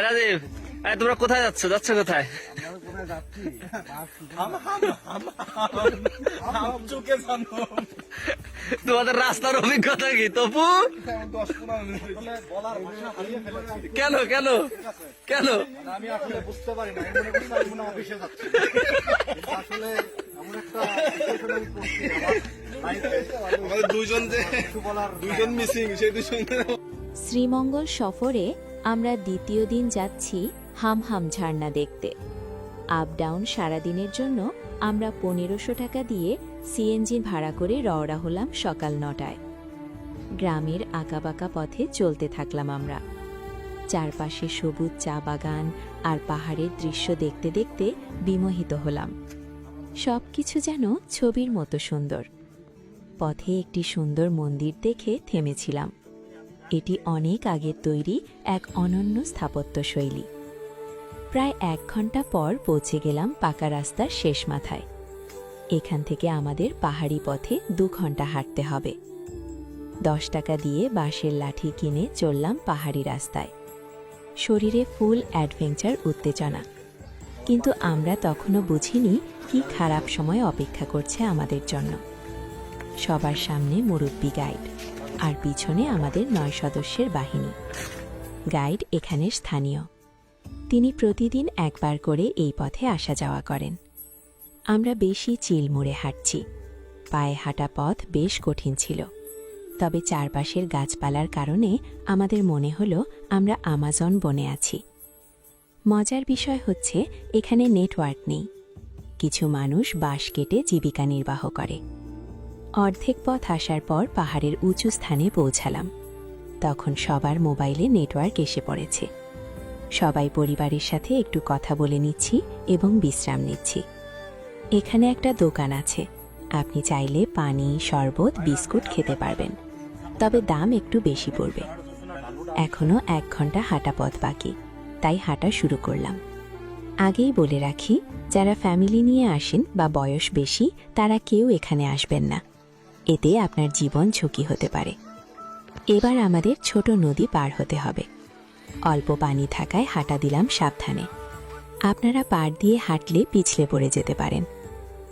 রাজীব, তোমরা কোথায় যাচ্ছ? কোথায়? তোমাদের রাস্তার অভিজ্ঞতা কি তপু? কেন কেন কেন? আমি আসলে বুঝতে পারি না, অফিসে যাচ্ছি আসলে এমন একটা দুইজন মিসিং, সেই দুজন। শ্রীমঙ্গল সফরে আমরা দ্বিতীয় দিন যাচ্ছি হামহাম ঝর্ণা দেখতে। আপ ডাউন সারাদিনের জন্য আমরা 1500 টাকা দিয়ে সিএনজি ভাড়া করে রওনা হলাম সকাল 9টায়। গ্রামের আঁকাবাঁকা পথে চলতে থাকলাম আমরা। চারপাশে সবুজ চা বাগান আর পাহাড়ের দৃশ্য দেখতে দেখতে বিমোহিত হলাম। সবকিছু যেন ছবির মতো সুন্দর। পথে একটি সুন্দর মন্দির দেখে থেমেছিলাম। এটি অনেক আগের তৈরি এক অনন্য স্থাপত্য শৈলী। প্রায় 1 ঘন্টা পর পৌঁছে গেলাম পাকা রাস্তার শেষ মাথায়। এখান থেকে আমাদের পাহাড়ি পথে 2 ঘন্টা হাঁটতে হবে। 10 টাকা দিয়ে বাঁশের লাঠি কিনে চললাম পাহাড়ি রাস্তায়। শরীরে ফুল অ্যাডভেঞ্চার উত্তেজনা। কিন্তু আমরা তখনও বুঝিনি কি খারাপ সময় অপেক্ষা করছে আমাদের জন্য। সবার সামনে মুরব্বি গাইড, আর পিছনে আমাদের 9 সদস্যের বাহিনী। গাইড এখানের স্থানীয়। তিনি প্রতিদিন একবার করে এই পথে আসা যাওয়া করেন। আমরা বেশি চিলমুড়ে হাঁটছি। পায়ে হাঁটা পথ বেশ কঠিন ছিল, তবে চারপাশের গাছপালার কারণে আমাদের মনে হলো আমরা আমাজন বনে আছি। মজার বিষয় হচ্ছে এখানে নেটওয়ার্ক নেই। কিছু মানুষ বাঁশ কেটে জীবিকা নির্বাহ করে। অর্ধেক পথ আসার পর পাহাড়ের উঁচু স্থানে পৌঁছালাম। তখন সবার মোবাইলে নেটওয়ার্ক এসে পড়েছে। সবাই পরিবারের সাথে একটু কথা বলে নিচ্ছি এবং বিশ্রাম নিচ্ছি। এখানে একটা দোকান আছে, আপনি চাইলে পানি, শরবত, বিস্কুট খেতে পারবেন, তবে দাম একটু বেশি পড়বে। এখনো 1 ঘন্টা হাঁটা পথ বাকি, তাই হাঁটা শুরু করলাম। আগেই বলে রাখি, যারা ফ্যামিলি নিয়ে আসেন বা বয়স বেশি তারা কেউ এখানে আসবেন না, এতে আপনার জীবন ঝুঁকি হতে পারে। এবার আমাদের ছোট নদী পার হতে হবে। অল্প পানি থাকায় হাঁটা দিলাম সাবধানে। আপনারা পাড় দিয়ে হাঁটলে পিছলে পড়ে যেতে পারেন।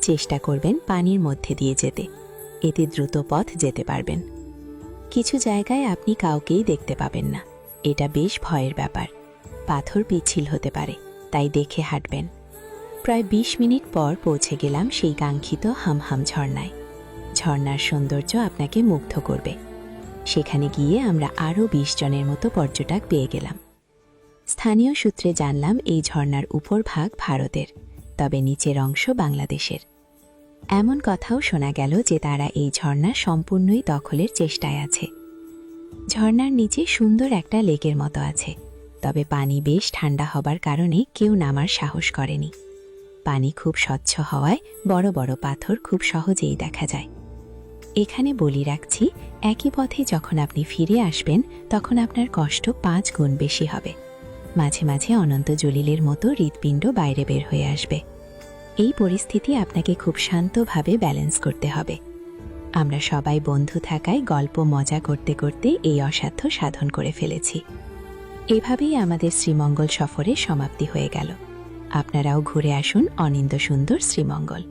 চেষ্টা করবেন পানির মধ্যে দিয়ে যেতে, এতে দ্রুত পথ যেতে পারবেন। কিছু জায়গায় আপনি কাউকেই দেখতে পাবেন না, এটা বেশ ভয়ের ব্যাপার। পাথর পিচ্ছিল হতে পারে, তাই দেখে হাঁটবেন। প্রায় 20 মিনিট পর পৌঁছে গেলাম সেই কাঙ্ক্ষিত হামহাম ঝর্ণায়। ঝর্ণার সৌন্দর্য আপনাকে মুগ্ধ করবে। সেখানে গিয়ে আমরা আরও 20 জনের মতো পর্যটক পেয়ে গেলাম। স্থানীয় সূত্রে জানলাম এই ঝর্ণার উপর ভাগ ভারতের, তবে নিচের অংশ বাংলাদেশের। এমন কথাও শোনা গেল যে তারা এই ঝর্ণা সম্পূর্ণই দখলের চেষ্টায় আছে। ঝর্ণার নিচে সুন্দর একটা লেকের মতো আছে, তবে পানি বেশ ঠান্ডা হবার কারণে কেউ নামার সাহস করেনি। পানি খুব স্বচ্ছ হওয়ায় বড় বড় পাথর খুব সহজেই দেখা যায়। এখানে বলি রাখছি, একই পথে যখন আপনি ফিরে আসবেন তখন আপনার কষ্ট 5 গুণ বেশি হবে। মাঝে মাঝে অনন্ত জলিলের মতো হৃৎপিণ্ড বাইরে বের হয়ে আসবে। এই পরিস্থিতি আপনাকে খুব শান্তভাবে ব্যালেন্স করতে হবে। আমরা সবাই বন্ধু থাকায় গল্প মজা করতে করতে এই অসাধ্য সাধন করে ফেলেছি। এভাবেই আমাদের শ্রীমঙ্গল সফরের সমাপ্তি হয়ে গেল। আপনারাও ঘুরে আসুন অনিন্দ্য সুন্দর শ্রীমঙ্গল।